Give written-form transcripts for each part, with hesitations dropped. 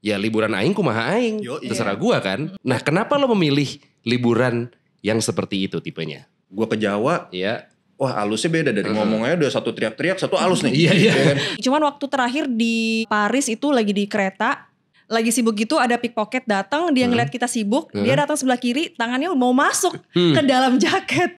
ya liburan aing kumaha aing. Terserah gua kan. Nah kenapa lo memilih liburan yang seperti itu tipenya? Gua ke Jawa. Iya. Wah halusnya beda dari ngomongnya udah satu teriak-teriak, satu halus nih. Iya. Kan? Cuman waktu terakhir di Paris itu lagi di kereta, lagi sibuk gitu ada pickpocket datang, dia ngeliat kita sibuk, dia datang sebelah kiri, tangannya mau masuk ke dalam jaket.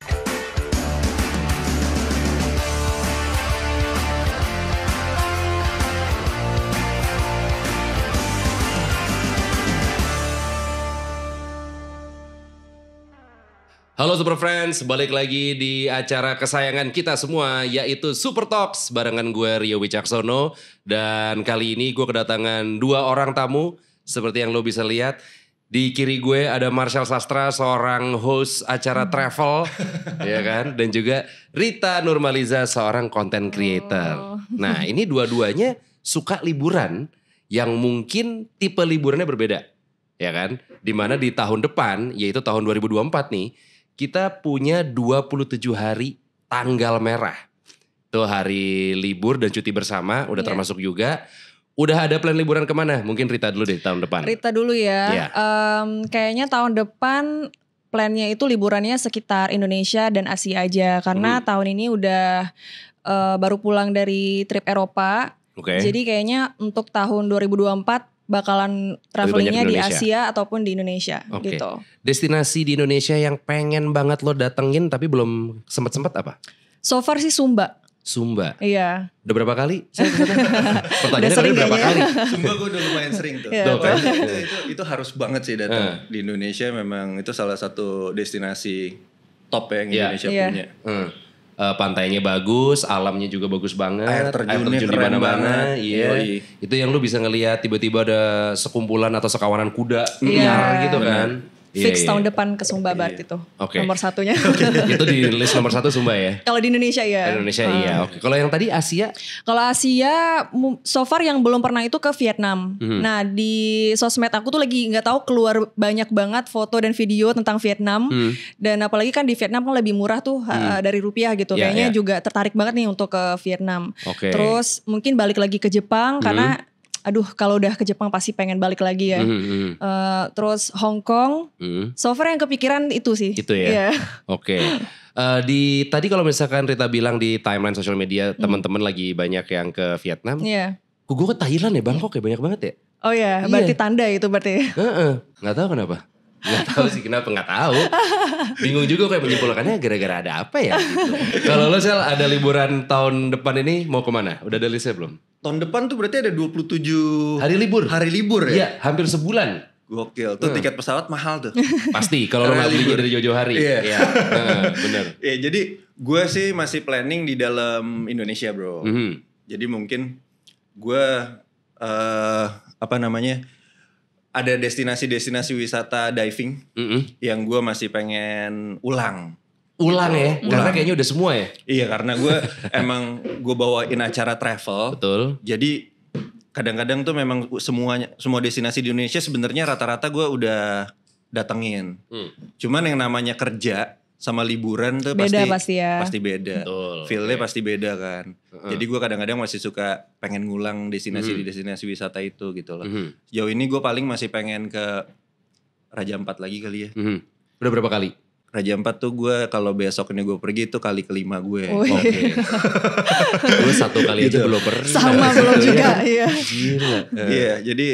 Halo Super Friends, balik lagi di acara kesayangan kita semua yaitu Super Talks barengan gue Rio Wicaksono. Dan kali ini gue kedatangan dua orang tamu seperti yang lo bisa lihat. Di kiri gue ada Marshall Sastra, seorang host acara travel ya kan. Dan juga Rita Nurmaliza, seorang content creator. Nah ini dua-duanya suka liburan yang mungkin tipe liburannya berbeda ya kan. Dimana di tahun depan yaitu tahun 2024 nih. Kita punya 27 hari tanggal merah. Tuh hari libur dan cuti bersama udah termasuk juga. Udah ada plan liburan kemana? Mungkin Rita dulu deh tahun depan. Rita dulu ya. Kayaknya tahun depan plannya itu liburannya sekitar Indonesia dan Asia aja. Karena tahun ini udah baru pulang dari trip Eropa. Jadi kayaknya untuk tahun 2024 bakalan travelingnya di Asia ataupun di Indonesia gitu. Destinasi di Indonesia yang pengen banget lo datengin tapi belum sempet-sempet apa? So far sih Sumba. Sumba? Iya. Udah berapa kali? Pertanyaannya kali berapa kali? Sumba gue udah lumayan sering tuh. Itu harus banget sih datang. Di Indonesia memang itu salah satu destinasi top yang Indonesia punya. Pantainya bagus, alamnya juga bagus banget. Air terjun di mana-mana. Iya. Itu yang lu bisa ngelihat tiba-tiba ada sekumpulan atau sekawanan kuda liar gitu kan. Fix tahun depan ke Sumba berarti itu. Nomor satunya. Itu di list nomor 1 Sumba ya? Kalau di Indonesia ya. Indonesia iya. Kalau yang tadi Asia? Kalau Asia so far yang belum pernah itu ke Vietnam. Nah di sosmed aku tuh lagi gak tahu keluar banyak banget foto dan video tentang Vietnam. Dan apalagi kan di Vietnam kan lebih murah tuh dari rupiah gitu. Kayaknya juga tertarik banget nih untuk ke Vietnam. Terus mungkin balik lagi ke Jepang karena kalau udah ke Jepang pasti pengen balik lagi ya. Terus Hong Kong. So far yang kepikiran itu sih. Itu ya. Tadi kalau misalkan Rita bilang di timeline sosial media teman-teman lagi banyak yang ke Vietnam. Gue ke Thailand ya, Bangkok ya banyak banget ya. Oh iya, berarti tanda itu berarti. Nggak tahu kenapa. Nggak tahu sih kenapa, nggak tahu. Bingung juga kayak menyimpulkannya gara-gara ada apa ya gitu. Kalau lo Sel ada liburan tahun depan ini mau kemana? Udah ada listnya belum? Tahun depan tuh berarti ada 27 hari libur ya? Iya, hampir sebulan. Gokil, tuh tiket pesawat mahal tuh. Pasti, kalau lo gak belinya dari jauh-jauh hari. Iya, bener. Jadi gue sih masih planning di dalam Indonesia bro. Jadi mungkin gue ada destinasi-destinasi wisata diving yang gue masih pengen ulang ya? Karena kayaknya udah semua ya? Iya karena gue emang gue bawain acara travel. Betul. Jadi kadang-kadang tuh memang semua destinasi di Indonesia sebenarnya rata-rata gue udah datengin. Cuman yang namanya kerja sama liburan tuh beda pasti beda. Feel-nya pasti beda kan. Jadi gue kadang-kadang masih suka pengen ngulang destinasi wisata itu gitu loh. Sejauh ini gue paling masih pengen ke Raja Ampat lagi kali ya. Udah berapa kali? Raja Ampat tuh gue kalau besok ini gue pergi itu kali kelima gue. Gue 1 kali aja belum pernah. Sama belum juga. Iya. Gila. Iya jadi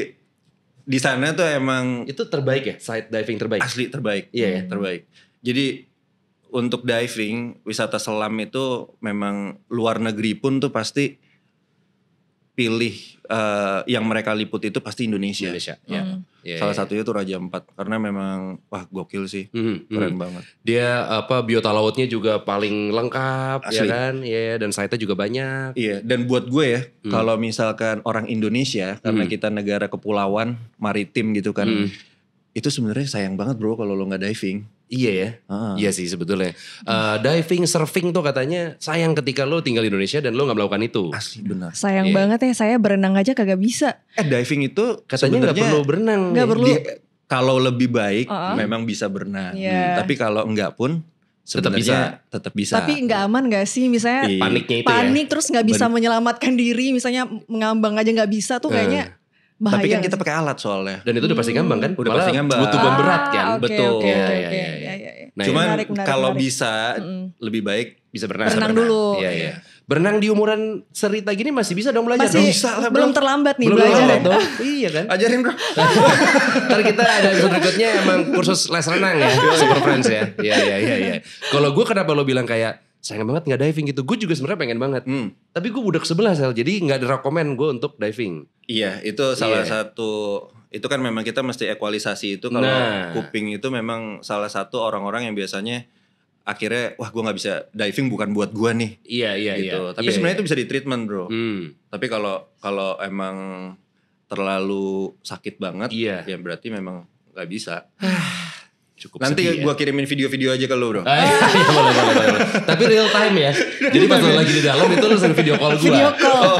di sana tuh emang itu terbaik ya, side diving terbaik. Asli terbaik. Iya terbaik. Jadi untuk diving wisata selam itu memang luar negeri pun tuh pasti pilih yang mereka liput itu pasti Indonesia. Salah satunya tuh Raja Ampat karena memang gokil sih, keren banget. Dia biota lautnya juga paling lengkap. Asli. Ya kan, dan site-nya juga banyak. Iya, dan buat gue ya, kalau misalkan orang Indonesia karena kita negara kepulauan maritim gitu kan, itu sebenarnya sayang banget bro kalau lo nggak diving. Iya ya, iya sih sebetulnya. Diving, surfing tuh katanya sayang ketika lo tinggal di Indonesia dan lo gak melakukan itu. Asli benar. Sayang banget ya, saya berenang aja kagak bisa. Diving itu katanya gak perlu berenang. Gak perlu. Kalau lebih baik memang bisa berenang. Tapi kalau enggak pun sebenarnya tetap bisa. Tapi gak aman gak sih misalnya paniknya itu panik terus gak bisa menyelamatkan diri. Misalnya mengambang aja gak bisa tuh kayaknya Bahaya. Tapi kan kita pakai alat soalnya. Dan itu udah pasti gampang kan? Udah pasti gampang. Butuh beban berat kan? Oke, Betul. oke, Iya, oke, iya, oke. iya, Iya, iya, iya. Nah, Cuman Menarik, kalau menarik. bisa lebih baik bisa berenang. Berenang dulu. Iya, iya. Berenang di umuran Serita gini masih bisa dong belajar Masih dong? Bisa lah, belum bro. terlambat nih Belum belajar. terlambat ya. dong. Iya kan? ajarin bro. Ntar kita ada episode berikutnya emang kursus les renang ya. Super Friends ya. Iya, iya, iya, iya. Kalau gue kenapa lo bilang kayak sayang banget gak diving gitu. Gue juga sebenarnya pengen banget. Tapi gue budak sebelah Sel. Jadi gak ada rekomen gue untuk diving. Iya, itu salah Iya. satu. Itu kan memang kita mesti ekualisasi itu kalau Nah. kuping itu memang salah satu orang-orang yang biasanya akhirnya wah gue nggak bisa diving bukan buat gue nih. Iya, iya, Gitu. iya. Tapi Iya, sebenarnya iya. itu bisa di treatment bro. Tapi kalau emang terlalu sakit banget, Iya. ya berarti memang nggak bisa. Cukup Nanti sedih ya. gue kirimin video-video aja ke lo bro. Iya, boleh, boleh, boleh. Tapi real time ya. Jadi pas lo lagi di dalam itu lo sering video call gue. Video call.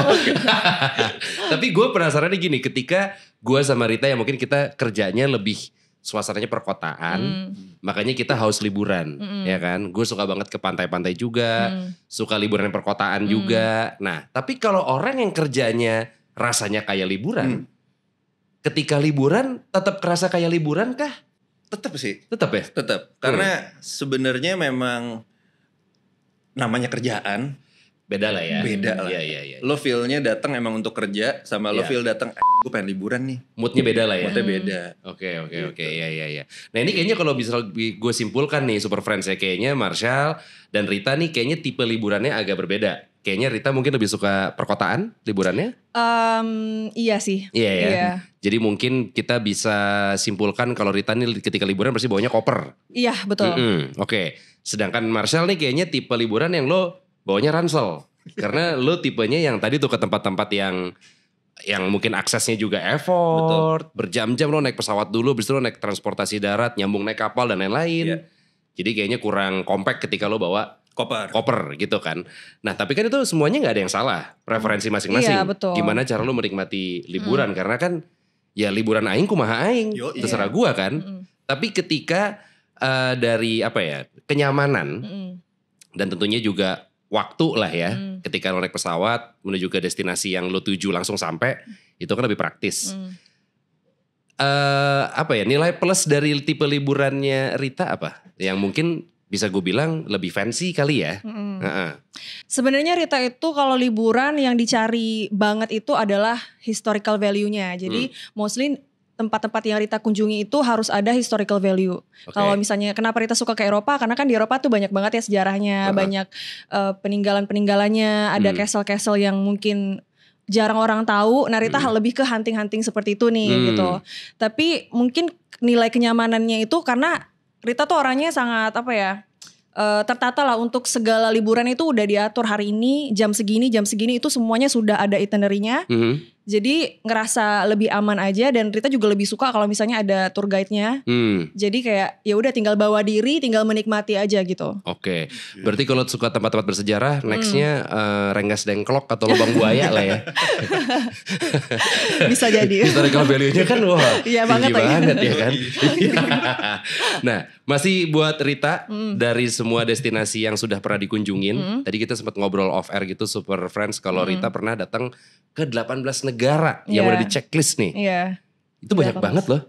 Tapi gue penasarannya gini, ketika gue sama Rita yang mungkin kita kerjanya lebih suasananya perkotaan, makanya kita haus liburan, ya kan? Gue suka banget ke pantai-pantai juga, suka liburan perkotaan juga. Nah, tapi kalau orang yang kerjanya rasanya kayak liburan, ketika liburan tetap kerasa kayak liburan kah? Tetap sih. Tetap ya? Tetap. Karena sebenarnya memang namanya kerjaan. Beda lah ya. Beda lah. Iya, iya, iya. Lo feel-nya datang emang untuk kerja sama lo Iya. feel datang gue pengen liburan nih. Moodnya beda lah ya. Moodnya beda. Oke, oke, oke. Iya, iya, iya. Nah ini kayaknya kalau bisa gue simpulkan nih Super Friends ya. Kayaknya Marshall dan Rita nih kayaknya tipe liburannya agak berbeda. Kayaknya Rita mungkin lebih suka perkotaan liburannya. Iya sih. Iya ya. Iya. Jadi mungkin kita bisa simpulkan kalau Rita nih ketika liburan pasti bawanya koper. Iya betul. Oke. Sedangkan Marshall nih kayaknya tipe liburan yang lo bawanya ransel. Karena lo tipenya yang tadi tuh ke tempat-tempat yang mungkin aksesnya juga effort. Berjam-jam lo naik pesawat dulu, habis itu lo naik transportasi darat, nyambung naik kapal dan lain-lain. Iya. Jadi kayaknya kurang compact ketika lo bawa koper gitu kan. Nah tapi kan itu semuanya gak ada yang salah. Preferensi masing-masing. Iya, betul. Gimana cara lo menikmati liburan. Karena kan ya liburan aing kumaha aing. Yoi. Terserah gua kan. Tapi ketika dari apa ya, kenyamanan dan tentunya juga waktu lah ya. Ketika lo naik pesawat menuju ke destinasi yang lo tuju langsung sampai, itu kan lebih praktis. Apa ya, nilai plus dari tipe liburannya Rita apa? Yang mungkin bisa gue bilang lebih fancy kali ya. Sebenarnya Rita itu kalau liburan yang dicari banget itu adalah historical value-nya. Jadi mostly tempat-tempat yang Rita kunjungi itu harus ada historical value. Kalau misalnya kenapa Rita suka ke Eropa? Karena kan di Eropa tuh banyak banget ya sejarahnya, banyak peninggalan-peninggalannya, ada castle-castle yang mungkin jarang orang tahu. Nah Rita lebih ke hunting-hunting seperti itu nih gitu. Tapi mungkin nilai kenyamanannya itu karena Rita tuh orangnya sangat apa ya, tertata lah untuk segala liburan itu udah diatur hari ini jam segini itu semuanya sudah ada itinerary-nya. Jadi ngerasa lebih aman aja dan Rita juga lebih suka kalau misalnya ada tour guide-nya. Jadi kayak ya udah tinggal bawa diri, tinggal menikmati aja gitu. Oke. Berarti kalau suka tempat-tempat bersejarah, nextnya Rengas Dengklok atau Lubang Buaya lah ya. Bisa jadi. Historical value-nya kan wah Iya tinggi banget lagi. banget ya kan. Nah masih buat Rita dari semua destinasi yang sudah pernah dikunjungin. Tadi kita sempat ngobrol off air gitu Super Friends. Kalau Rita pernah datang ke 18 negara yang Iya. udah di checklist nih. Iya. Itu banyak 18. banget loh.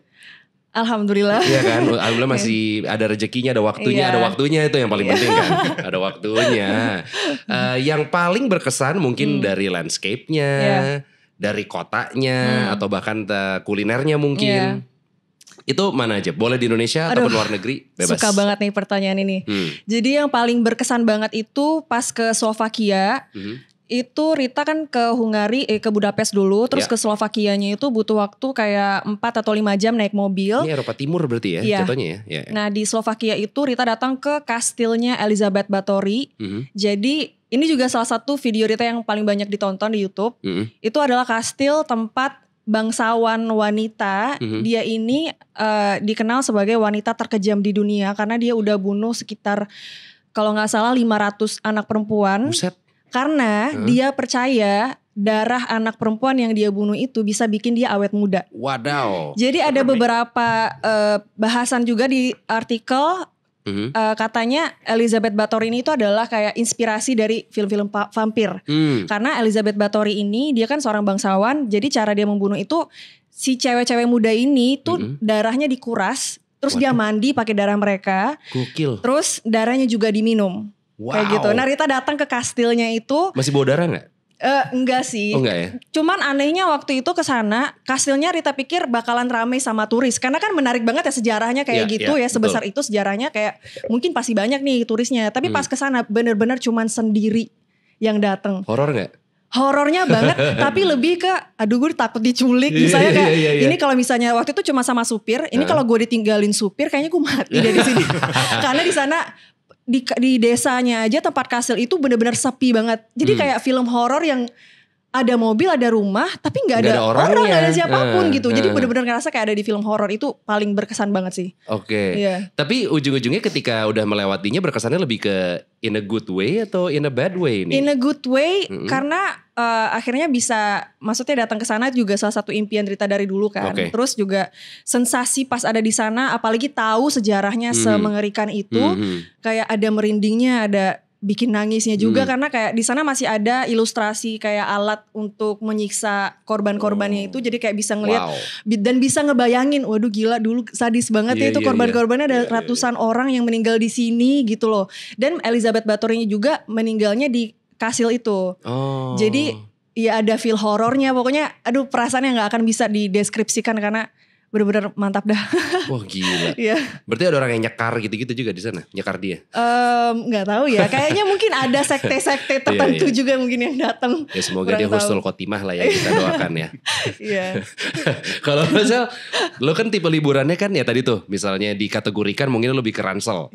Alhamdulillah. Iya kan, alhamdulillah masih ada rezekinya, ada waktunya, Iya. ada waktunya itu yang paling penting kan, ada waktunya. Yang paling berkesan mungkin dari landscape-nya, dari kotanya, atau bahkan kulinernya mungkin. Itu mana aja? Boleh di Indonesia atau luar negeri? Bebas. Suka banget nih pertanyaan ini. Jadi yang paling berkesan banget itu pas ke Slovakia. Itu Rita kan ke Hungari, ke Budapest dulu, terus ke Slovakianya itu butuh waktu kayak 4 atau 5 jam naik mobil. Ini Eropa Timur berarti ya, Iya. jatuhnya ya. Nah di Slovakia itu Rita datang ke kastilnya Elizabeth Báthory. Jadi ini juga salah satu video Rita yang paling banyak ditonton di YouTube. Itu adalah kastil tempat bangsawan wanita. Dia ini dikenal sebagai wanita terkejam di dunia karena dia udah bunuh sekitar kalau nggak salah 500 anak perempuan. Buset. Karena dia percaya darah anak perempuan yang dia bunuh itu bisa bikin dia awet muda. Wadaw. Jadi ada beberapa bahasan juga di artikel. Katanya Elizabeth Báthory ini itu adalah kayak inspirasi dari film-film vampir. Karena Elizabeth Báthory ini dia kan seorang bangsawan. Jadi cara dia membunuh itu si cewek-cewek muda ini tuh darahnya dikuras, terus dia mandi pakai darah mereka. Gokil. Terus darahnya juga diminum. Wow. Kayak gitu. Nah Rita datang ke kastilnya itu. Masih bawa darah gak? Enggak sih. Oh enggak ya? Cuman anehnya waktu itu ke sana, kastilnya Rita pikir bakalan rame sama turis. Karena kan menarik banget ya sejarahnya kayak gitu ya. Sebesar itu sejarahnya kayak mungkin pasti banyak nih turisnya. Tapi pas ke sana bener-bener cuman sendiri yang datang. Horor gak? Horornya banget, tapi lebih ke aduh gue takut diculik. Misalnya kayak ini kalau misalnya waktu itu cuma sama supir, ini kalau gue ditinggalin supir kayaknya gue mati dari sini. Karena di sana di desanya aja tempat kastil itu benar-benar sepi banget. Jadi kayak film horor yang ada mobil, ada rumah, tapi nggak ada orang, nggak ada siapapun gitu. Jadi benar-benar ngerasa kayak ada di film horor, itu paling berkesan banget sih. Oke. Iya. Tapi ujung-ujungnya ketika udah melewatinya berkesannya lebih ke in a good way atau in a bad way nih? In a good way karena akhirnya bisa, maksudnya datang ke sana juga salah satu impian Rita dari dulu kan. Terus juga sensasi pas ada di sana, apalagi tahu sejarahnya semengerikan itu, kayak ada merindingnya, ada bikin nangisnya juga karena kayak di sana masih ada ilustrasi kayak alat untuk menyiksa korban-korbannya itu, jadi kayak bisa ngelihat dan bisa ngebayangin, waduh gila dulu sadis banget ya itu korban-korbannya ada ratusan orang yang meninggal di sini gitu loh. Dan Elizabeth Bathory juga meninggalnya di kastil itu. Jadi ya ada feel horornya, pokoknya aduh perasaannya nggak akan bisa dideskripsikan karena bener-bener mantap dah. Wah gila. Iya. Berarti ada orang yang nyekar gitu-gitu juga di sana, nyekar dia. Nggak tahu ya. Kayaknya mungkin ada sekte-sekte tertentu juga mungkin yang datang. Ya semoga dia husnul khotimah lah ya, kita doakan ya. Iya. Kalau misal lo kan tipe liburannya kan ya tadi tuh, misalnya dikategorikan mungkin lebih ke ransel.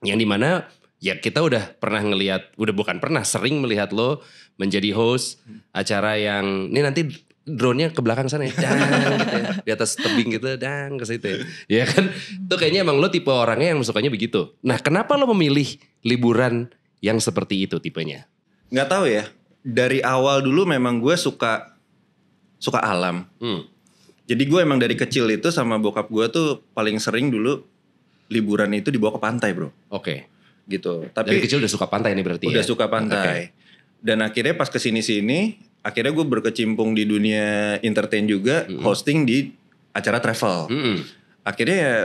Yang dimana ya kita udah pernah ngelihat, udah bukan pernah, sering melihat lo menjadi host acara yang ini nanti drone-nya ke belakang sana ya, dang gitu ya. Di atas tebing gitu, dang ke situ ya. Ya kan, itu kayaknya emang lo tipe orangnya yang sukanya begitu. Nah kenapa lo memilih liburan yang seperti itu tipenya? Nggak tahu ya, dari awal dulu memang gue suka alam. Jadi gue emang dari kecil itu sama bokap gue tuh paling sering dulu liburan itu dibawa ke pantai bro. Oke. Gitu. Tapi dari kecil udah suka pantai nih berarti udah suka pantai. Dan akhirnya pas kesini-sini, akhirnya gue berkecimpung di dunia entertain juga, hosting di acara travel. Akhirnya ya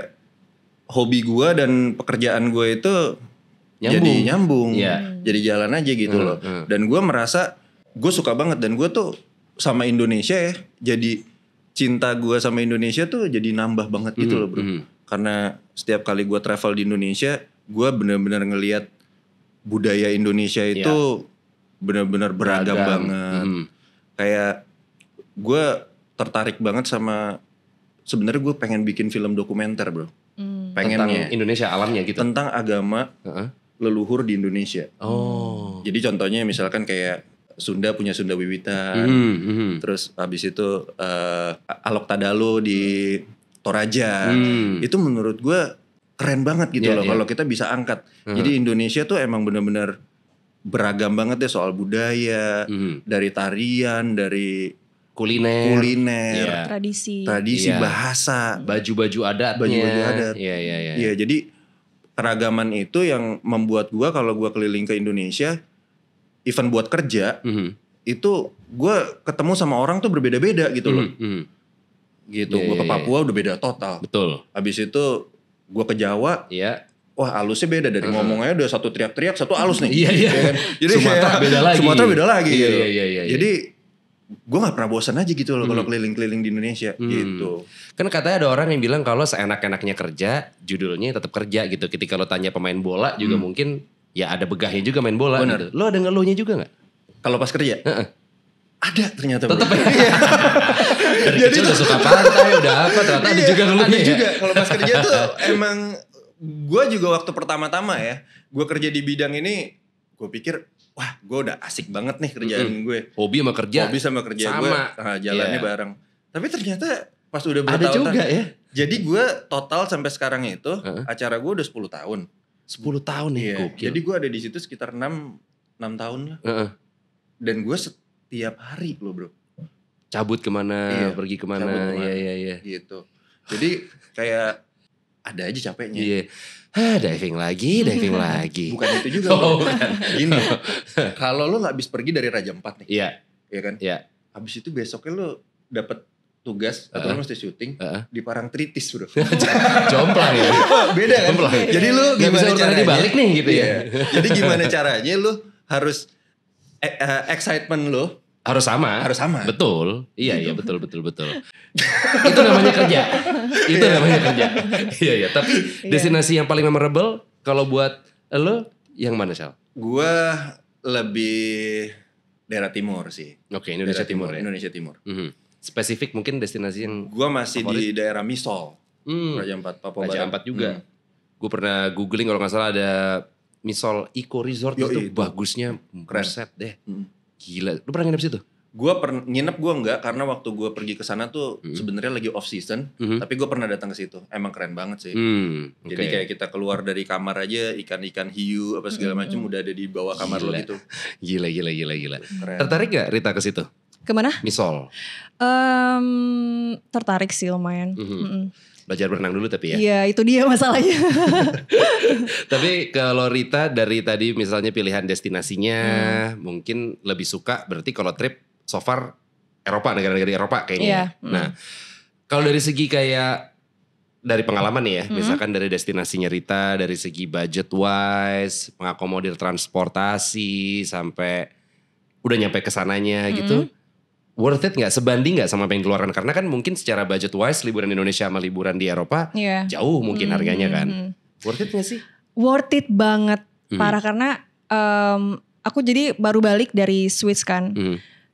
hobi gue dan pekerjaan gue itu jadi nyambung, jadi jalan aja gitu loh. Dan gue merasa gue suka banget, dan gue tuh sama Indonesia ya, jadi cinta gue sama Indonesia tuh jadi nambah banget gitu loh bro. Karena setiap kali gue travel di Indonesia, gue benar-benar ngelihat budaya Indonesia itu benar-benar beragam banget. Kayak gue tertarik banget sama, sebenarnya gue pengen bikin film dokumenter bro. Pengennya tentang Indonesia alamnya gitu. Tentang agama leluhur di Indonesia. Jadi contohnya misalkan kayak Sunda punya Sunda Wiwitan. Terus habis itu Alok Tadalo di Toraja. Itu menurut gue keren banget gitu loh kalau kita bisa angkat. Jadi Indonesia tuh emang benar-benar beragam banget ya soal budaya, dari tarian, dari kuliner, tradisi, bahasa, baju-baju adatnya. Baju-baju adat. Iya, jadi keragaman itu yang membuat gua kalau gua keliling ke Indonesia, even buat kerja, itu gua ketemu sama orang tuh berbeda-beda gitu loh. Gitu, gua ke Papua udah beda total. Betul. Habis itu gua ke Jawa, wah halusnya beda, dari ngomongnya udah satu teriak-teriak, satu halus nih. Iya. Ya kan? Jadi Sumatera beda lagi. Sumatera beda lagi. Gitu. Iya. Jadi gue gak pernah bosan aja gitu loh kalau keliling-keliling di Indonesia gitu. Kan katanya ada orang yang bilang kalau seenak-enaknya kerja, judulnya tetap kerja gitu. Ketika lo tanya pemain bola juga mungkin ya ada begahnya juga main bola. Gitu. Lo ada ngeluhnya juga gak? Kalau pas kerja? Ada ternyata. Tetap ya? Dari kecil udah suka pantai, udah apa, ternyata ada juga ngeluhnya. Ada juga, kalau pas kerja tuh emang gue juga waktu pertama-tama ya, gue kerja di bidang ini, gue pikir, wah gue udah asik banget nih kerjaan gue. Hobi sama kerja gue, jalannya bareng. Tapi ternyata pas udah bertahun-tahun. Ada juga ya. Jadi gue total sampai sekarang itu, acara gue udah 10 tahun. 10 tahun nih, gokil. Jadi gue ada di situ sekitar 6 tahun lah. Dan gue setiap hari loh bro. Cabut kemana, pergi kemana. Iya. Gitu. Jadi kayak ada aja capeknya. Iya. Diving lagi. Bukan itu juga. Gini. Kalau lo gak habis pergi dari Raja Ampat nih. Iya. Iya kan? Iya. Habis itu besoknya lo dapet tugas atau lu mesti syuting di Parangtritis bro. Jomplang ya. Beda kan? Jomplang. Jadi lu Gak bisa gimana urutannya caranya? dibalik nih gitu ya. Jadi gimana caranya lu harus excitement lu Harus sama. harus sama. Betul. Iya betul. Itu namanya kerja. Itu namanya kerja. Iya. Tapi destinasi yang paling memorable kalau buat lo yang mana, Sal? Gua lebih daerah timur sih. Oke, Indonesia Daerah Timur ya. Indonesia Timur. Spesifik mungkin destinasi yang Gua masih favorit? di daerah Misol. Raja Ampat, Papua Raja Barat. Ampat juga. Gue pernah googling kalau nggak salah ada Misol Eco Resort itu bagusnya keren deh. Gila. Lu pernah nginep situ? Nginep gue enggak karena waktu gue pergi ke sana tuh sebenarnya lagi off season, tapi gue pernah datang ke situ. Emang keren banget sih. Jadi kayak kita keluar dari kamar aja ikan-ikan hiu apa segala macam udah ada di bawah kamar lo gitu. Gila. Keren. Tertarik gak Rita ke situ? Kemana? Misol. Tertarik sih lumayan. Belajar berenang dulu tapi ya. Iya itu dia masalahnya. Tapi kalau Rita dari tadi misalnya pilihan destinasinya mungkin lebih suka berarti kalau trip so far Eropa, negara-negara Eropa kayaknya. Iya. Nah kalau dari segi kayak dari pengalaman nih ya, misalkan dari destinasinya Rita, dari segi budget wise, mengakomodir transportasi sampai udah nyampe ke sananya gitu. Worth it gak? Sebanding gak sama apa yang dikeluarkan? Karena kan mungkin secara budget wise liburan di Indonesia sama liburan di Eropa jauh mungkin harganya kan. Worth it gak sih? Worth it banget. Parah karena aku jadi baru balik dari Swiss kan.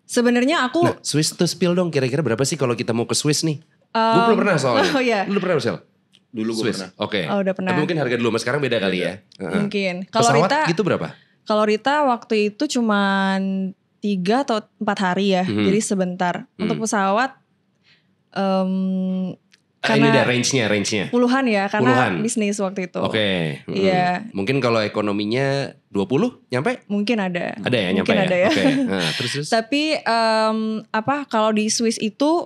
Sebenarnya aku... Nah Swiss tuh spill dong kira-kira berapa sih kalau kita mau ke Swiss nih? Gue belum pernah soalnya. Oh iya. Lu udah pernah Sel? Dulu gue Swiss? pernah. Oke. Oh udah pernah. Tapi mungkin harga dulu sama sekarang beda kali ya. Mungkin. Kalau Pesawat Rita gitu berapa? Kalau Rita waktu itu cuman 3 atau 4 hari ya, jadi sebentar. Untuk pesawat, Ini ada range-nya. Puluhan ya, karena Puluhan. bisnis waktu itu. Oke. Iya. Mungkin kalau ekonominya 20 nyampe? Mungkin ada. Ada ya nyampe Mungkin ada ya. Oke. Nah, terus. Tapi kalau di Swiss itu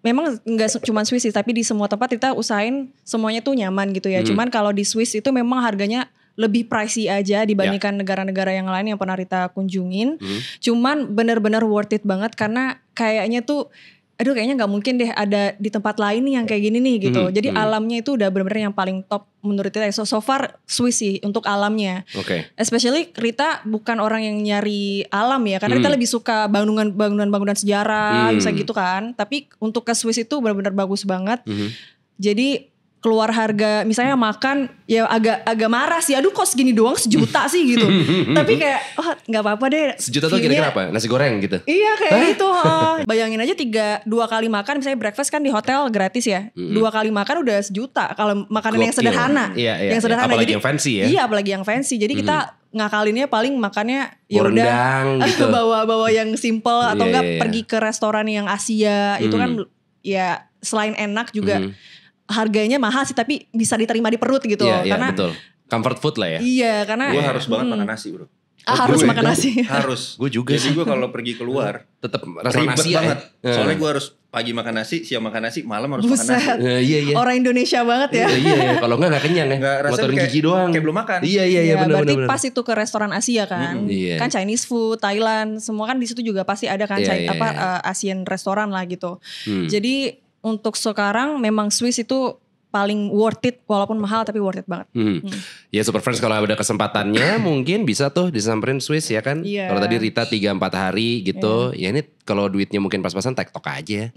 memang nggak cuma Swiss sih, tapi di semua tempat kita usahain semuanya tuh nyaman gitu ya. Cuman kalau di Swiss itu memang harganya lebih pricey aja dibandingkan negara-negara yang lain yang pernah Rita kunjungin. Cuman benar-benar worth it banget karena kayaknya tuh aduh kayaknya nggak mungkin deh ada di tempat lain nih yang kayak gini nih gitu. Jadi alamnya itu udah benar-benar yang paling top menurut Rita. So far Swiss sih untuk alamnya. Oke. Especially Rita bukan orang yang nyari alam ya, karena Rita lebih suka bangunan sejarah bisa gitu kan. Tapi untuk ke Swiss itu benar-benar bagus banget. Jadi keluar harga misalnya makan ya agak marah sih, aduh kok segini doang 1 juta sih gitu. Tapi kayak nggak apa-apa deh. 1 juta tuh kira-kira apa? Nasi goreng gitu? Iya kayak gitu. Bayangin aja 2 kali makan, misalnya breakfast kan di hotel gratis ya. 2 kali makan udah 1 juta kalau makanan yang sederhana. Iya. Yang sederhana. Apalagi Jadi, yang fancy ya. Iya apalagi yang fancy. Jadi kita ngakalinnya paling makannya ya udah Rendang gitu. bawa yang simple atau enggak Iya. pergi ke restoran yang Asia. Itu kan ya selain enak juga harganya mahal sih, tapi bisa diterima di perut gitu. Iya, Karena betul. Comfort food lah ya. iya karena Gue harus banget makan nasi bro. harus makan nasi. Harus. Gue juga Jadi sih. gue kalau pergi keluar Tetap restoran ribet Asia banget. ya. Soalnya gue harus pagi makan nasi, siang makan nasi, malam harus makan nasi. Buset. Iya. Orang Indonesia banget ya. Iya. Kalau nggak kenyang ya. Nggak, rasanya Motorin kayak- gigi doang. kayak belum makan. Iya Ya, benar. berarti pas itu ke restoran Asia kan. Iya. Kan Chinese food, Thailand, semua kan di situ juga pasti ada kan Iya, Asian restoran lah gitu. Jadi untuk sekarang memang Swiss itu paling worth it, walaupun mahal tapi worth it banget. Ya Super Friends kalau ada kesempatannya mungkin bisa tuh disamperin Swiss ya kan. Iya. Kalau tadi Rita 3-4 hari gitu. Ya ini kalau duitnya mungkin pas-pasan TikTok aja.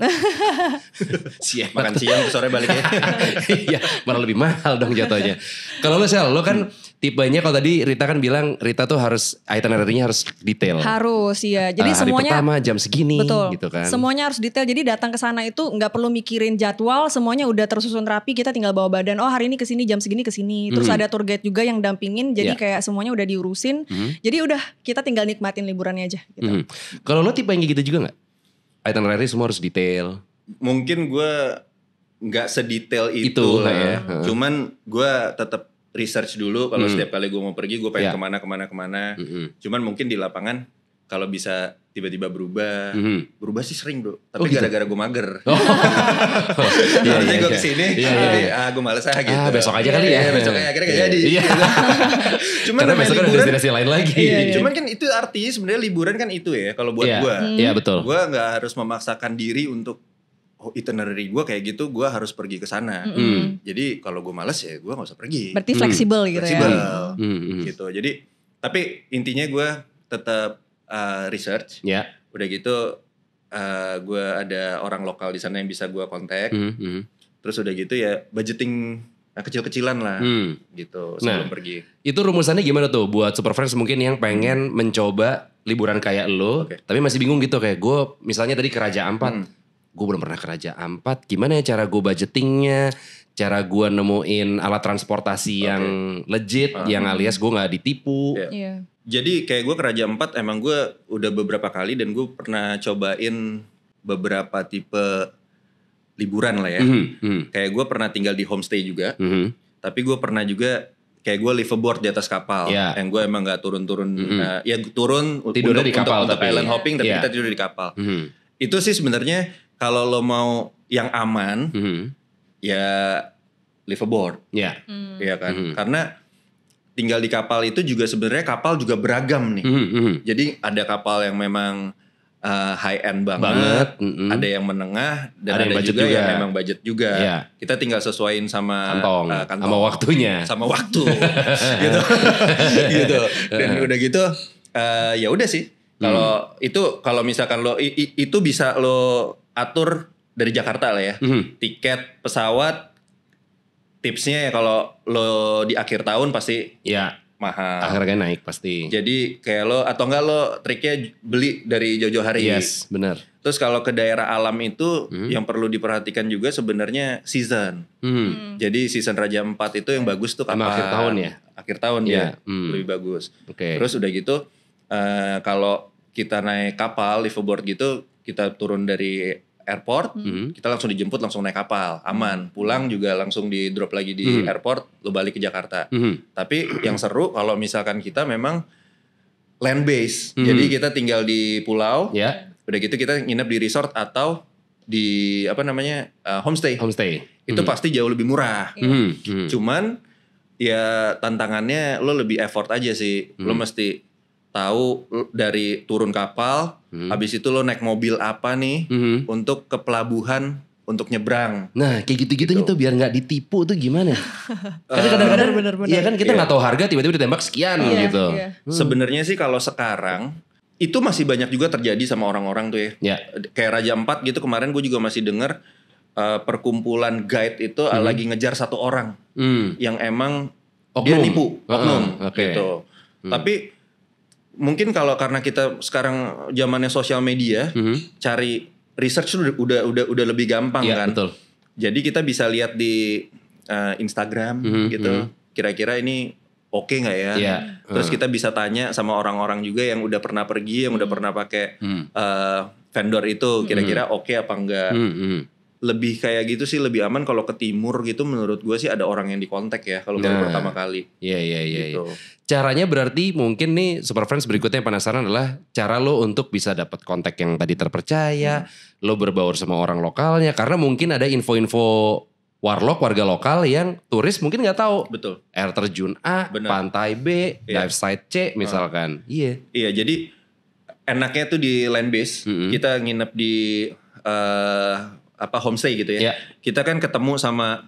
Siap. Makan siang sore balik ya. Iya, malah lebih mahal dong jatuhnya. Kalau lo Sel, lo kan tipenya kalau tadi Rita kan bilang Rita tuh harus itinerary-nya harus detail. Harus iya. Jadi hari semuanya pertama jam segini betul. gitu kan. Semuanya harus detail. Jadi datang ke sana itu nggak perlu mikirin jadwal, semuanya udah tersusun rapi. Kita tinggal bawa badan. Oh hari ini kesini, jam segini kesini. Terus ada tour guide juga yang dampingin. Jadi kayak semuanya udah diurusin. Jadi udah kita tinggal nikmatin liburannya aja. Gitu. Kalau lo tipe yang kayak gitu juga nggak? Itinerary semua harus detail. Mungkin gue nggak sedetail itu Itu, lah ya. ya. Cuman gue tetap research dulu kalau setiap kali gue mau pergi gue pengen kemana. Cuman mungkin di lapangan kalau bisa tiba-tiba berubah. Berubah sih sering bro. Tapi gitu? gara-gara gue mager. Iya, Harusnya gue iya. kesini. Iya. Tapi gue males gitu. Besok aja kali ya. Besok aja akhirnya gak jadi. Iya. Cuman Karena namanya besok ada liburan. destinasi lain lagi. Cuman kan itu artinya sebenarnya liburan kan itu ya. Kalau buat Iya. gue. Iya betul. Gue gak harus memaksakan diri untuk itinerary gue kayak gitu, gue harus pergi ke sana. Jadi kalau gue males ya gue nggak usah pergi. Berarti fleksibel gitu Fleksibel, ya. gitu. Jadi tapi intinya gue tetap research. Udah gitu gue ada orang lokal di sana yang bisa gue kontak. Terus udah gitu ya budgeting kecil-kecilan lah gitu sebelum pergi. Itu rumusannya gimana tuh buat Super Friends mungkin yang pengen mencoba liburan kayak lo, tapi masih bingung gitu kayak gue misalnya tadi ke Raja Ampat. Gue belum pernah ke Raja Ampat, gimana ya cara gue budgetingnya, cara gue nemuin alat transportasi yang legit, yang alias gue gak ditipu. Jadi kayak gue ke Raja Ampat emang gue udah beberapa kali dan gue pernah cobain beberapa tipe liburan lah ya. Kayak gue pernah tinggal di homestay juga, tapi gue pernah juga kayak gue liveaboard di atas kapal, yang gue emang gak turun-turun, ya turun tidurnya di kapal untuk island hopping, tapi kita tidur di kapal. Itu sih sebenarnya kalau lo mau yang aman, ya liveaboard, ya kan? Karena tinggal di kapal itu juga sebenarnya kapal juga beragam nih. Jadi ada kapal yang memang high end banget. Ada yang menengah dan ada juga yang memang budget juga. Kita tinggal sesuaiin sama kantong, sama waktunya, sama waktu, gitu. Dan udah gitu, ya udah sih. Kalau misalkan lo itu bisa lo atur dari Jakarta lah ya. Tiket pesawat, tipsnya ya kalau lo di akhir tahun pasti mahal. Harganya naik pasti. Jadi kayak lo atau enggak lo triknya beli dari jauh-jauh hari. Yes, benar. Terus kalau ke daerah alam itu yang perlu diperhatikan juga sebenarnya season. Jadi season Raja Ampat itu yang bagus tuh kapan? Akhir tahun ya? Akhir tahun ya, lebih bagus. Terus udah gitu kalau kita naik kapal liveaboard gitu, kita turun dari airport, kita langsung dijemput, langsung naik kapal, aman. Pulang juga langsung di drop lagi di airport, lo balik ke Jakarta. Tapi yang seru kalau misalkan kita memang land base, jadi kita tinggal di pulau, udah gitu kita nginep di resort atau di homestay. Itu pasti jauh lebih murah. Cuman ya tantangannya lo lebih effort aja sih, lo mesti tahu dari turun kapal, habis itu lo naik mobil apa nih untuk ke pelabuhan untuk nyebrang. Nah kayak gitu-gitu tuh biar nggak ditipu tuh gimana? Karena kadang-kadang iya kan kita nggak tahu harga tiba-tiba ditembak sekian gitu. Sebenarnya sih kalau sekarang itu masih banyak juga terjadi sama orang-orang tuh ya. Kayak Raja Ampat gitu kemarin gue juga masih dengar perkumpulan guide itu lagi ngejar satu orang yang emang dia nipu oknum gitu. Tapi mungkin kalau karena kita sekarang zamannya sosial media, cari research udah lebih gampang kan. Betul. Jadi kita bisa lihat di Instagram gitu. Kira-kira ini oke nggak ya? Terus kita bisa tanya sama orang-orang juga yang udah pernah pergi, yang udah pernah pakai vendor itu. Kira-kira oke apa enggak? Lebih kayak gitu sih, lebih aman kalau ke timur gitu. Menurut gue sih ada orang yang dikontak ya kalau baru pertama kali. Iya. Caranya berarti mungkin nih Super Friends berikutnya yang penasaran adalah cara lo untuk bisa dapat kontak yang tadi terpercaya, lo berbaur sama orang lokalnya, karena mungkin ada info-info warga lokal yang turis mungkin nggak tahu. Betul. Air terjun A, pantai B, dive site C misalkan. Iya, jadi enaknya tuh di land base kita nginep di homestay gitu ya. Kita kan ketemu sama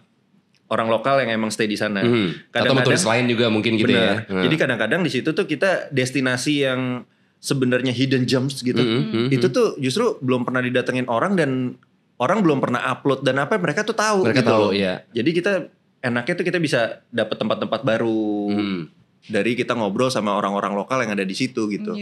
orang lokal yang emang stay di sana. Atau turis lain juga mungkin gitu ya. Jadi kadang-kadang di situ tuh kita destinasi yang sebenarnya hidden gems gitu. Itu tuh justru belum pernah didatengin orang dan orang belum pernah upload dan apa mereka tuh tahu. Mereka gitu tahu, loh. iya. Jadi kita enaknya tuh kita bisa dapat tempat-tempat baru dari kita ngobrol sama orang-orang lokal yang ada di situ gitu.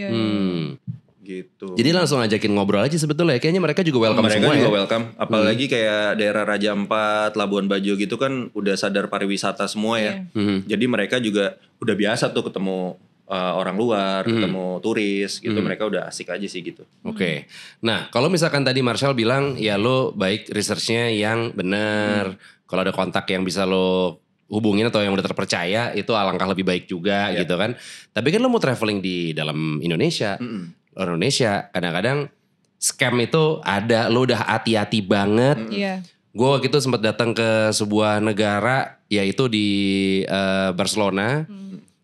Gitu. Jadi langsung ajakin ngobrol aja sebetulnya. Kayaknya mereka juga welcome mereka semua juga ya. welcome. Apalagi kayak daerah Raja Ampat, Labuan Bajo gitu kan udah sadar pariwisata semua ya. Jadi mereka juga udah biasa tuh ketemu orang luar, ketemu turis gitu. Mereka udah asik aja sih gitu. Oke. Nah kalau misalkan tadi Marshall bilang ya lo baik researchnya yang benar. Kalau ada kontak yang bisa lo hubungin atau yang udah terpercaya itu alangkah lebih baik juga gitu kan. Tapi kan lo mau traveling di dalam Indonesia. Indonesia kadang-kadang scam itu ada, lo udah hati-hati banget. Gue waktu itu sempat datang ke sebuah negara yaitu di Barcelona.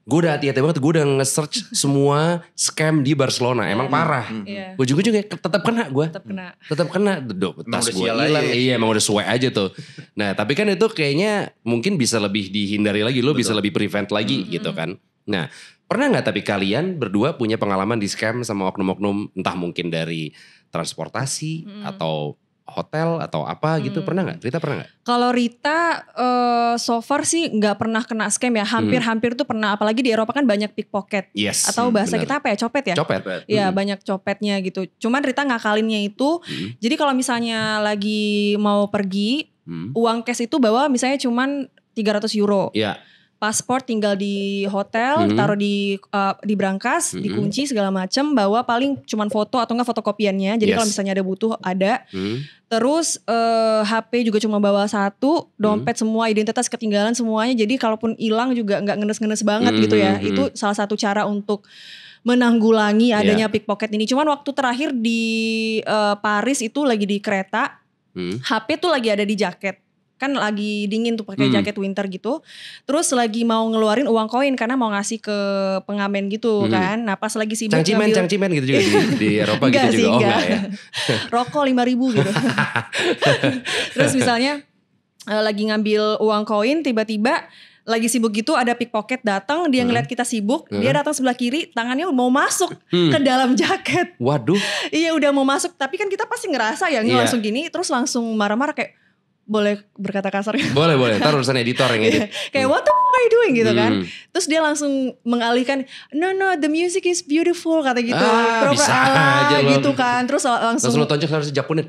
Gue udah hati-hati banget, gue udah nge-search semua scam di Barcelona. Emang parah. Iya. Ujung-ujungnya tetap kena gue. Tetap kena. Tas udah gue sial hilang. aja ya. Iya emang udah sesuai aja tuh. Nah tapi kan itu kayaknya mungkin bisa lebih dihindari lagi. Lo bisa lebih prevent lagi gitu kan. Nah pernah gak tapi kalian berdua punya pengalaman di scam sama oknum-oknum. Entah mungkin dari transportasi atau hotel atau apa gitu. Pernah gak? Rita pernah gak? Kalau Rita so far sih nggak pernah kena scam ya. Hampir-hampir tuh pernah. Apalagi di Eropa kan banyak pickpocket. Yes. Atau bahasa bener. kita apa ya? Copet ya? Copet. Ya banyak copetnya gitu. Cuman Rita ngakalinnya itu. Jadi kalau misalnya lagi mau pergi. Uang cash itu bawa misalnya cuman 300 euro. Iya. Paspor tinggal di hotel, taruh di brankas, dikunci segala macem. Bawa paling cuman foto atau enggak fotokopiannya. Jadi Yes. kalau misalnya ada butuh ada. Terus HP juga cuma bawa 1, dompet semua, identitas ketinggalan semuanya. Jadi kalaupun hilang juga nggak ngenes-ngenes banget gitu ya. Itu salah satu cara untuk menanggulangi adanya pickpocket ini. Cuman waktu terakhir di Paris itu lagi di kereta, HP tuh lagi ada di jaket. Kan lagi dingin tuh pakai jaket winter gitu. Terus lagi mau ngeluarin uang koin karena mau ngasih ke pengamen gitu kan. Nah pas lagi sibuk Cangcimen gitu juga di Eropa Enggak gitu sih, juga. Oh enggak. enggak ya. Rokok 5.000 gitu. Terus misalnya lagi ngambil uang koin, tiba-tiba lagi sibuk gitu ada pickpocket datang, dia ngeliat kita sibuk, dia datang sebelah kiri, tangannya mau masuk ke dalam jaket. Waduh. Iya udah mau masuk, tapi kan kita pasti ngerasa ya, Iya. langsung gini, terus langsung marah-marah kayak boleh berkata kasar. Boleh. Ntar urusan editor yang edit. Kayak what the fuck are you doing gitu kan. Terus dia langsung mengalihkan, no the music is beautiful kata gitu. Pura-pura bisa ala aja lo. gitu kan. Terus langsung Langsung lo tonjok harus Japunnya.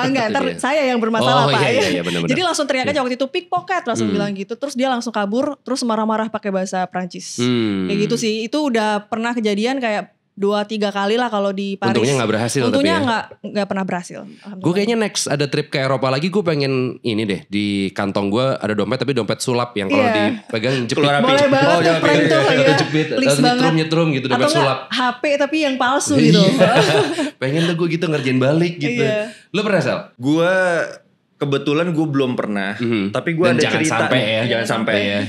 enggak, ntar saya yang bermasalah Oh, Pak. iya, benar-benar. Jadi langsung teriak aja waktu itu pickpocket langsung bilang gitu. Terus dia langsung kabur, terus marah-marah pakai bahasa Prancis. Kayak gitu sih. Itu udah pernah kejadian kayak 2-3 kali lah kalau di Paris. Untungnya nggak berhasil Untungnya tapi ya. nggak pernah berhasil. Gue kayaknya next ada trip ke Eropa lagi, gue pengen ini deh, di kantong gue ada dompet tapi dompet sulap yang kalau Iya. dipegang jepit. Keluar api. Boleh banget tuh jangan prank tuh ya. Jepit, Please atau banget. nyetrum gitu dompet Atau sulap. enggak HP tapi yang palsu gitu. Pengen tuh gue gitu ngerjain balik gitu. Iya. Lo pernah Sal? Gue kebetulan gue belum pernah, tapi gue Dan ada jangan cerita. sampai nih. ya, Jangan sampai. ya.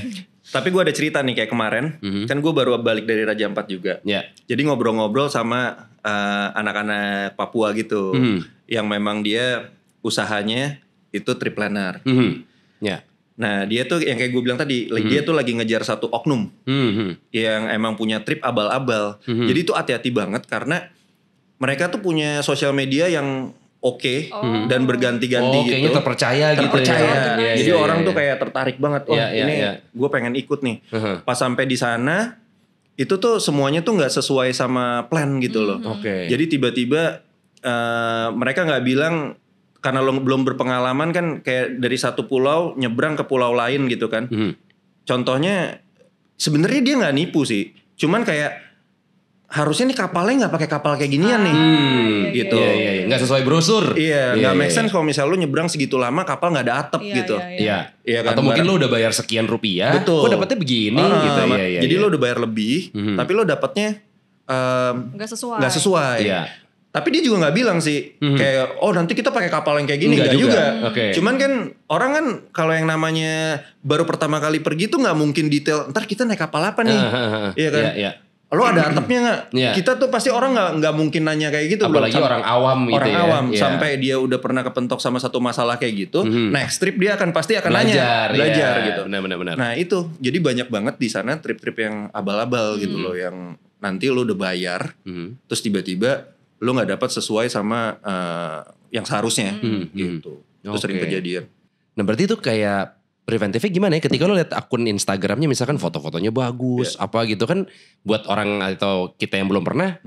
Tapi gue ada cerita nih kayak kemarin, kan gue baru balik dari Raja Ampat juga. Ya. Jadi ngobrol-ngobrol sama anak-anak Papua gitu, yang memang dia usahanya itu trip planner. Ya. Nah dia tuh yang kayak gue bilang tadi, dia tuh lagi ngejar satu oknum yang emang punya trip abal-abal. Jadi itu hati-hati banget karena mereka tuh punya sosial media yang oke dan berganti-ganti Oh, gitu. kayaknya terpercaya gitu Terpercaya. ya. Iya, Jadi iya, orang iya. tuh kayak tertarik banget. Oh Iya, ini iya. gue pengen ikut nih. Pas sampai di sana itu tuh semuanya tuh nggak sesuai sama plan gitu loh. Oke. Jadi tiba-tiba mereka nggak bilang karena lo belum berpengalaman kan kayak dari satu pulau nyebrang ke pulau lain gitu kan. Contohnya sebenarnya dia nggak nipu sih. Cuman kayak harusnya nih kapalnya nggak pakai kapal kayak ginian nih. Gitu. Iya. Nggak sesuai brosur. Iya, nggak make sense kalau misalnya lu nyebrang segitu lama kapal nggak ada atap Iya, gitu. iya. Iya. Iya kan, Atau mungkin barang- lo udah bayar sekian rupiah. Betul. Kok dapetnya begini gitu. Iya. Jadi lo udah bayar lebih, tapi lo dapetnya Nggak sesuai. nggak sesuai. Iya. Tapi dia juga nggak bilang sih kayak oh nanti kita pakai kapal yang kayak gini Nggak nggak juga. Oke. Cuman kan orang kan kalau yang namanya baru pertama kali pergi tuh nggak mungkin detail. Ntar kita naik kapal apa nih? Iya kan? Iya. Lo ada atapnya nggak? Iya. Kita tuh pasti orang nggak mungkin nanya kayak gitu. Apalagi belum. orang awam gitu Orang ya. awam Iya. sampai dia udah pernah kepentok sama satu masalah kayak gitu. Next trip dia pasti akan belajar iya. gitu. Benar. Nah itu jadi banyak banget di sana trip-trip yang abal-abal gitu loh, yang nanti lo udah bayar, terus tiba-tiba lo nggak dapat sesuai sama yang seharusnya gitu. Itu sering Oke. kejadian. Nah berarti itu kayak preventifnya gimana ya? Ketika lo lihat akun Instagramnya misalkan foto-fotonya bagus, apa gitu kan, buat orang atau kita yang belum pernah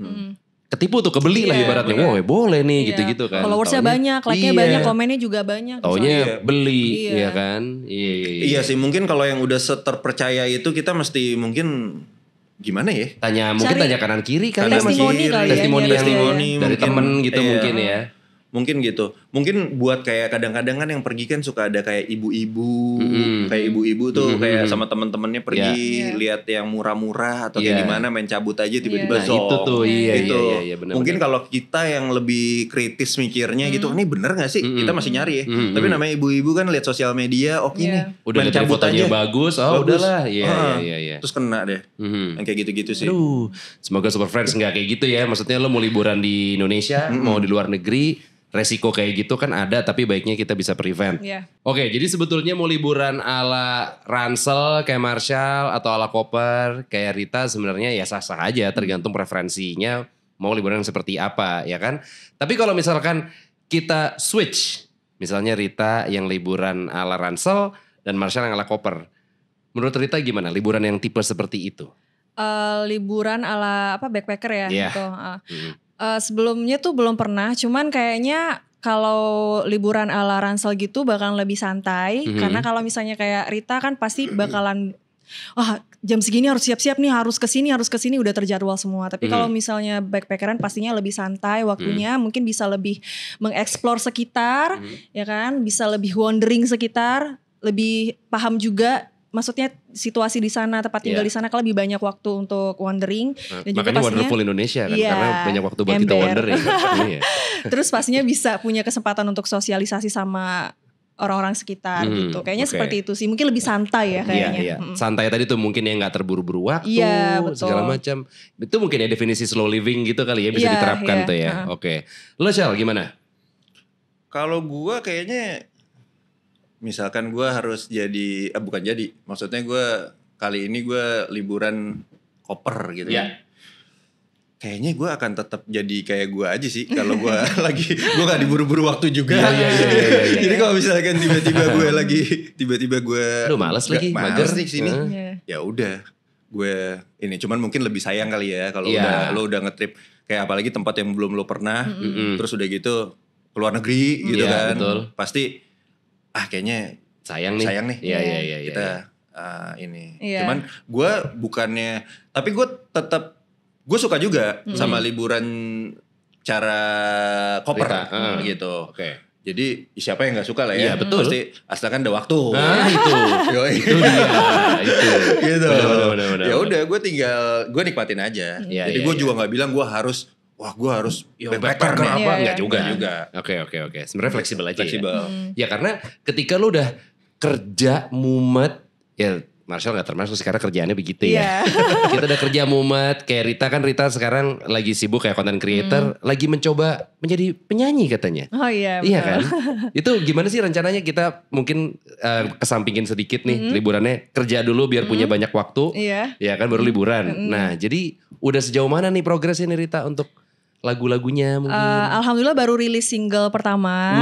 ketipu tuh, kebeli lah Iya, ibaratnya. Wah boleh nih Iya. gitu-gitu kan. Followersnya Taunya- banyak, like-nya Iya. banyak, komennya juga banyak. Taunya Iya. beli, Iya. ya kan? Iya. Iya sih, mungkin kalau yang udah seterpercaya itu kita mesti mungkin gimana ya? Mungkin Cari tanya kanan kiri kali ya, testimoni masih kali ya, testimoni iya, yang testimoni dari mungkin. temen gitu Iya. mungkin ya. Mungkin gitu. Mungkin buat kayak kadang-kadang kan yang pergi kan suka ada kayak ibu-ibu, kayak ibu-ibu tuh kayak sama temen-temennya pergi lihat yang murah-murah atau kayak gimana main cabut aja tiba-tiba Nah, itu tuh iya, benar. Mungkin kalau kita yang lebih kritis mikirnya gitu, ini bener gak sih? Kita masih nyari ya. Tapi namanya ibu-ibu kan lihat sosial media, nih udah main lihat cabut fotonya aja. bagus, udahlah. Iya. Terus kena deh. Yang kayak gitu-gitu sih. Aduh, semoga Super Friends nggak kayak gitu ya. Maksudnya lo mau liburan di Indonesia, mau di luar negeri, resiko kayak gitu kan ada, tapi baiknya kita bisa prevent. Oke, jadi sebetulnya mau liburan ala Ransel kayak Marshall atau ala Koper kayak Rita sebenarnya ya sah-sah aja, tergantung preferensinya mau liburan seperti apa, ya kan? Tapi kalau misalkan kita switch, misalnya Rita yang liburan ala Ransel dan Marshall yang ala Koper. Menurut Rita gimana liburan yang tipe seperti itu? Liburan ala backpacker ya gitu. Sebelumnya tuh belum pernah, cuman kayaknya kalau liburan ala Ransel gitu bakalan lebih santai. Karena kalau misalnya kayak Rita kan pasti bakalan, jam segini harus siap-siap nih, harus kesini udah terjadwal semua. Tapi kalau misalnya backpackeran pastinya lebih santai waktunya, mungkin bisa lebih mengeksplor sekitar, ya kan, bisa lebih wandering sekitar, lebih paham juga. Maksudnya situasi di sana, tempat tinggal di sana kan lebih banyak waktu untuk wandering. Dan juga makanya pastinya, Wonderful Indonesia kan, karena banyak waktu buat kita wandering. Terus pastinya bisa punya kesempatan untuk sosialisasi sama orang-orang sekitar gitu. Kayaknya seperti itu sih, mungkin lebih santai ya kayaknya. Iya. Santai tadi tuh mungkin yang gak terburu-buru waktu, segala macam. Itu mungkin ya definisi slow living gitu kali ya, bisa diterapkan tuh ya. Oke. Lo Syal gimana? Kalau gue kayaknya... Misalkan gue harus jadi, maksudnya gue kali ini gue liburan Koper gitu ya. Kayaknya gue akan tetap jadi kayak gue aja sih. Kalau gue gue gak diburu-buru waktu juga. Jadi kalau misalkan tiba-tiba gue aduh males lagi, mager nih sini. Ya udah, gue ini cuman mungkin lebih sayang kali ya kalau lo udah ngetrip kayak apalagi tempat yang belum lo pernah, terus udah gitu keluar negeri gitu kan. Betul. Pasti kayaknya sayang nih. Iya. Kita ini. Cuman gue bukannya, tapi gue tetap gue suka juga sama liburan cara Koper gitu. Oke. Jadi siapa yang nggak suka lah ya? Iya betul. Pasti asalkan ada waktu. Itu dia. Gitu. Bener. Ya udah gue nikmatin aja. Jadi gue juga nggak bilang gue harus backpacker nih. Enggak juga. Oke. Sebenarnya fleksibel aja. Ya karena ketika lu udah kerja mumet, ya Marshall gak termasuk sekarang kerjaannya begitu ya. Kita udah kerja mumet, kayak Rita sekarang lagi sibuk kayak content creator, lagi mencoba menjadi penyanyi katanya. Oh iya. Iya kan? Itu gimana sih rencananya kita mungkin kesampingin sedikit nih liburannya, kerja dulu biar punya banyak waktu. Iya kan baru liburan. Nah jadi udah sejauh mana nih progresnya nih Rita untuk lagu-lagunya mungkin? Alhamdulillah baru rilis single pertama.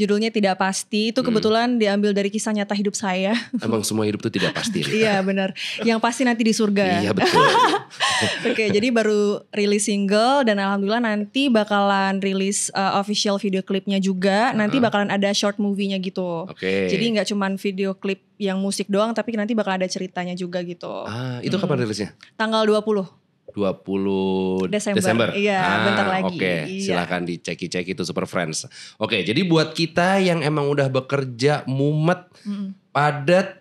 Judulnya Tidak Pasti. Itu kebetulan diambil dari kisah nyata hidup saya. Emang semua hidup tuh tidak pasti. Iya benar. Yang pasti nanti di surga. Iya betul. Oke, jadi baru rilis single dan alhamdulillah nanti bakalan rilis official video klipnya juga. Nanti bakalan ada short movie-nya gitu. Jadi gak cuman video klip yang musik doang, tapi nanti bakal ada ceritanya juga gitu. Itu kapan rilisnya? Tanggal 20 Desember. Iya, bentar lagi. Oke, silakan dicek itu Super Friends. Oke, jadi buat kita yang emang udah bekerja mumet, padat,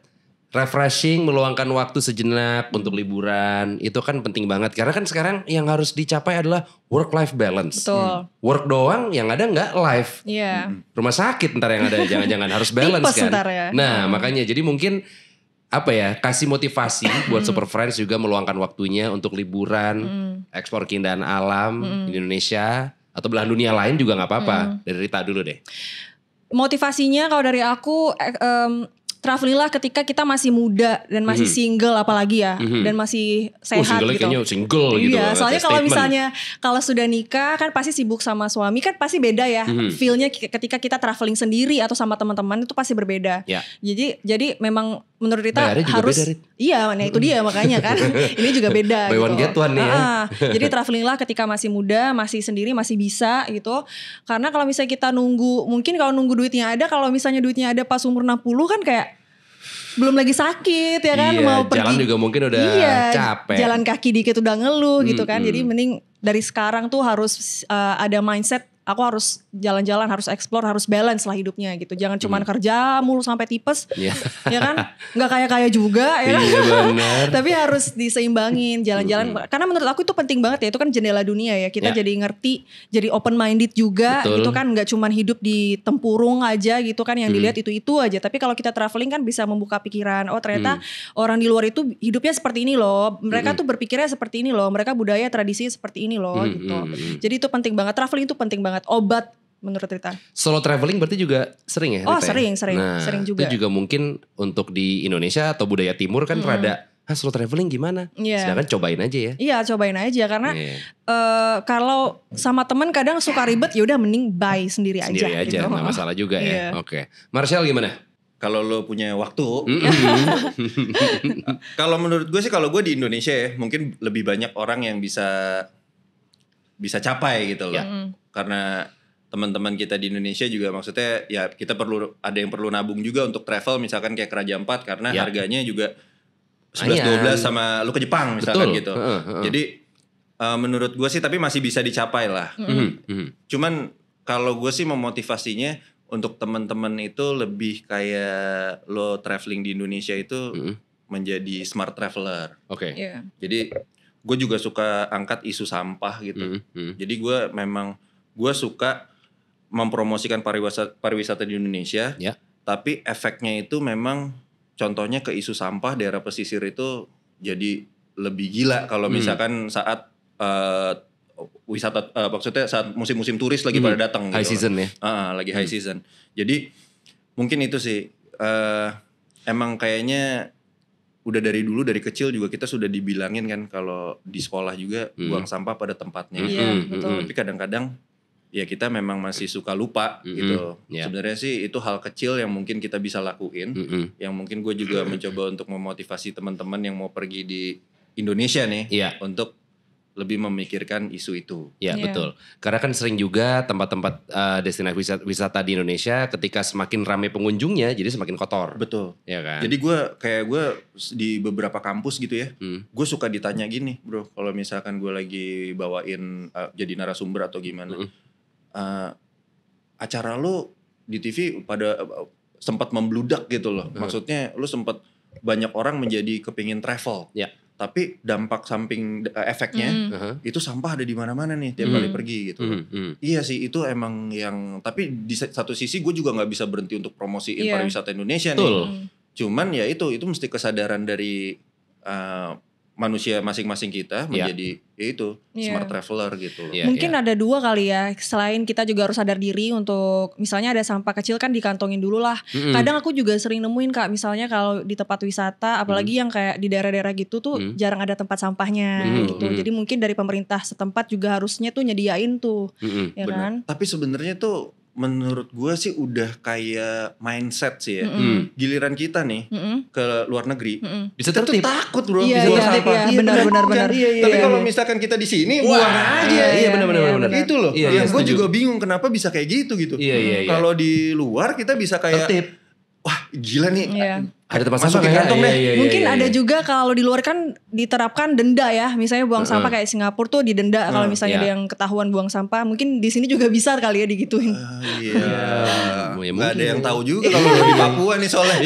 refreshing, meluangkan waktu sejenak untuk liburan, itu kan penting banget. Karena kan sekarang yang harus dicapai adalah work-life balance. Betul. Work doang, yang ada nggak life. Iya. Rumah sakit ntar yang ada, jangan-jangan harus balance kan. Ya. Nah, makanya jadi mungkin kasih motivasi buat Super Friends juga meluangkan waktunya untuk liburan, ekspor keindahan alam di Indonesia atau belahan dunia lain juga gak apa-apa. Dari Rita dulu deh. Motivasinya kalau dari aku traveling lah ketika kita masih muda dan masih single apalagi ya, dan masih sehat gitu. Kayaknya single gitu. Iya, soalnya kalau misalnya kalau sudah nikah kan pasti sibuk sama suami, kan pasti beda ya. Feel-nya ketika kita traveling sendiri atau sama teman-teman itu pasti berbeda. Jadi memang menurut Rita harus beda, iya, nah itu dia makanya kan. Ini juga beda. Buy one get one nih ya. Jadi traveling lah ketika masih muda, masih sendiri, masih bisa gitu. Karena kalau misalnya kita mungkin kalau nunggu duitnya ada, kalau misalnya duitnya ada pas umur 60 kan kayak belum lagi sakit ya kan, mau pergi jalan juga mungkin udah capek, jalan kaki dikit udah ngeluh gitu kan. Jadi mending dari sekarang tuh harus ada mindset aku harus jalan-jalan, harus explore, harus balance lah hidupnya gitu. Jangan cuman kerja mulu sampai tipes, ya kan? Nggak kaya-kaya juga, ya kan? Iya benar. Tapi harus diseimbangin jalan-jalan. Karena menurut aku itu penting banget ya. Itu kan jendela dunia ya. Kita jadi ngerti, jadi open minded juga. Betul. Gitu kan, nggak cuman hidup di tempurung aja gitu kan. Yang dilihat itu aja. Tapi kalau kita traveling kan bisa membuka pikiran. Oh ternyata orang di luar itu hidupnya seperti ini loh. Mereka tuh berpikirnya seperti ini loh. Mereka budaya tradisinya seperti ini loh gitu. Jadi itu penting banget. Traveling itu penting banget. Obat menurut Rita. Solo traveling berarti juga sering ya? Oh Rita, ya? sering juga. Itu juga mungkin untuk di Indonesia atau budaya timur kan rada, solo traveling gimana? Sedangkan cobain aja ya. Iya cobain aja karena kalau sama temen kadang suka ribet ya udah mending bye sendiri aja. Sendiri aja, gitu. nggak masalah juga ya. Iya. Oke. Marshall gimana? Kalau lo punya waktu, kalau menurut gue sih kalau gue di Indonesia ya mungkin lebih banyak orang yang bisa capai gitu loh. Karena teman-teman kita di Indonesia juga maksudnya ya kita ada yang perlu nabung juga untuk travel misalkan kayak ke Raja Ampat karena harganya juga 11-12 sama lu ke Jepang misalkan gitu. Jadi menurut gue sih tapi masih bisa dicapai lah. Cuman kalau gue sih memotivasinya untuk teman-teman itu lebih kayak lo traveling di Indonesia itu menjadi smart traveler. Oke. Iya. Jadi gue juga suka angkat isu sampah gitu. Jadi gue suka mempromosikan pariwisata di Indonesia. Tapi efeknya itu memang contohnya ke isu sampah daerah pesisir itu jadi lebih gila kalau misalkan saat wisata maksudnya saat musim-musim turis lagi pada datang High gitu. season ya. Lagi high season. Jadi mungkin itu sih emang kayaknya udah dari dulu dari kecil juga kita sudah dibilangin kan kalau di sekolah juga buang sampah pada tempatnya. Iya, betul. Tapi kadang-kadang ya kita memang masih suka lupa gitu. Sebenarnya sih itu hal kecil yang mungkin kita bisa lakuin. Yang mungkin gue juga mencoba untuk memotivasi teman-teman yang mau pergi di Indonesia nih untuk lebih memikirkan isu itu. Ya betul. Karena kan sering juga tempat-tempat destinasi wisata di Indonesia ketika semakin ramai pengunjungnya jadi semakin kotor. Betul. Ya kan. Jadi gue di beberapa kampus gitu ya, gue suka ditanya gini, bro, kalau misalkan gue lagi bawain jadi narasumber atau gimana, acara lo di TV pada sempat membludak gitu loh. Maksudnya lo sempat banyak orang menjadi kepingin travel. Tapi dampak samping efeknya itu sampah ada di mana-mana nih tiap kali pergi gitu. Iya sih itu emang yang tapi di satu sisi gue juga nggak bisa berhenti untuk promosiin pariwisata Indonesia nih. Cuman ya itu mesti kesadaran dari manusia masing-masing kita menjadi smart traveler gitu loh. Mungkin ada dua kali ya, selain kita juga harus sadar diri untuk misalnya ada sampah kecil kan dikantongin dulu lah. Kadang aku juga sering nemuin Kak, misalnya kalau di tempat wisata apalagi yang kayak di daerah-daerah gitu tuh jarang ada tempat sampahnya gitu. Jadi mungkin dari pemerintah setempat juga harusnya tuh nyediain tuh. Ya kan? Tapi sebenarnya tuh menurut gue sih udah kayak mindset sih ya. Giliran kita nih ke luar negeri, bisa kita tuh tertib. takut bro. Iya, buang iya, sampah. iya, benar. Tapi kalau misalkan kita di sini, buang aja. Iya benar. Itu loh. Iya, Yang gue juga bingung kenapa bisa kayak gitu. Iya. Kalau di luar kita bisa kayak tertib. Wah gila nih. Ada tempat masukin sampah kantong deh. Mungkin ada juga kalau di luar kan diterapkan denda ya. Misalnya buang sampah kayak Singapura tuh didenda kalau misalnya ada yang ketahuan buang sampah. Mungkin di sini juga bisa kali ya digituin. Iya. Gak ada yang tahu juga kalau lo di Papua nih soalnya.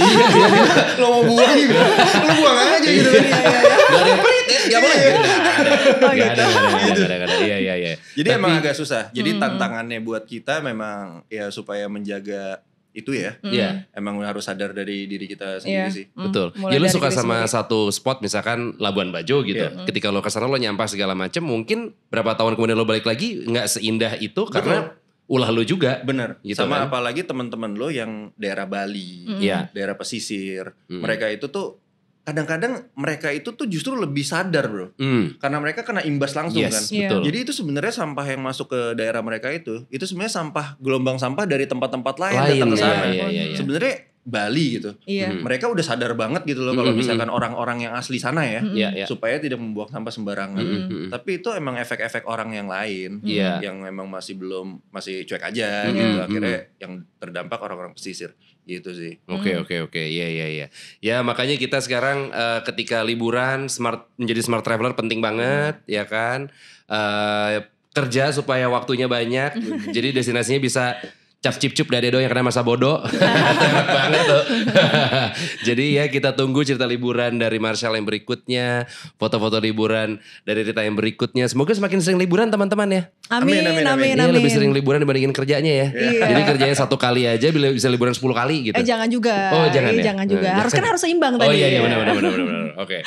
Lo mau buang gitu. Lo buang aja gitu. Gak ada yang pelit ya. Gak boleh. Gak ada. Iya. Jadi emang agak susah. Jadi tantangannya buat kita memang ya supaya menjaga itu ya. Emang harus sadar dari diri kita sendiri sih. Betul. Mulai Ya lu dari suka diri sama sendiri. satu spot misalkan Labuan Bajo gitu. Ketika lo kesana lo nyampah segala macem, mungkin berapa tahun kemudian lo balik lagi nggak seindah itu karena ulah lo juga. Bener. Gitu sama kan? apalagi teman-teman lo yang daerah Bali, daerah pesisir. Mereka itu tuh kadang-kadang mereka itu tuh justru lebih sadar bro. Karena mereka kena imbas langsung kan. Betul. Jadi itu sebenarnya sampah yang masuk ke daerah mereka itu sebenarnya sampah gelombang sampah dari tempat-tempat lain datang ke sana. Iya. Sebenarnya Bali gitu. Mereka udah sadar banget gitu loh kalau misalkan orang-orang yang asli sana ya, supaya tidak membuang sampah sembarangan. Tapi itu emang efek-efek orang yang lain yang memang masih cuek aja gitu. Akhirnya yang terdampak orang-orang pesisir gitu sih. Oke. Iya. Ya makanya kita sekarang ketika liburan menjadi smart traveler penting banget ya kan. kerja supaya waktunya banyak. Jadi destinasinya bisa cap cip cup dadedo yang kena masa bodoh. Enak banget tuh. Jadi ya kita tunggu cerita liburan dari Marshall yang berikutnya, foto-foto liburan dari Rita yang berikutnya. Semoga semakin sering liburan teman-teman ya. Amin. Iya, lebih sering liburan dibandingin kerjanya ya. Iya. Jadi kerjanya 1 kali aja bisa liburan 10 kali gitu. Jangan juga. Oh jangan ya? Jangan juga. Harus kan harus seimbang Oh tadi. iya benar. Oke.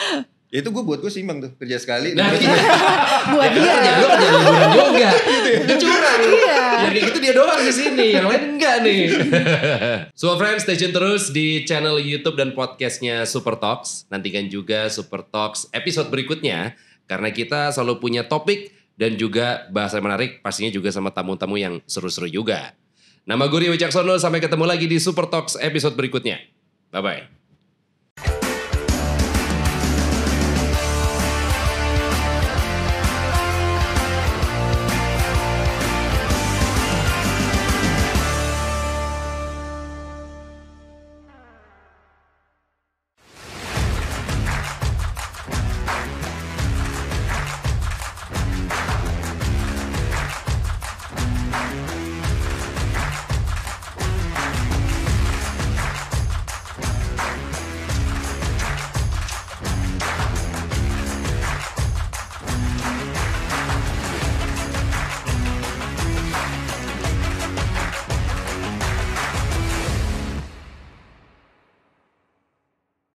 Ya itu buat gue seimbang tuh, kerja sekali. Nah, Buat dia. Lu kerja liburan juga. Itu curang. Iya. Yang kayak gitu dia doang di sini, yang lain enggak nih. So friends, stay tune terus di channel YouTube dan podcastnya Super Talks. Nantikan juga Super Talks episode berikutnya karena kita selalu punya topik dan juga bahasa menarik, pastinya juga sama tamu-tamu yang seru-seru juga. Nama gue Rio Wicaksono, sampai ketemu lagi di Super Talks episode berikutnya. Bye bye.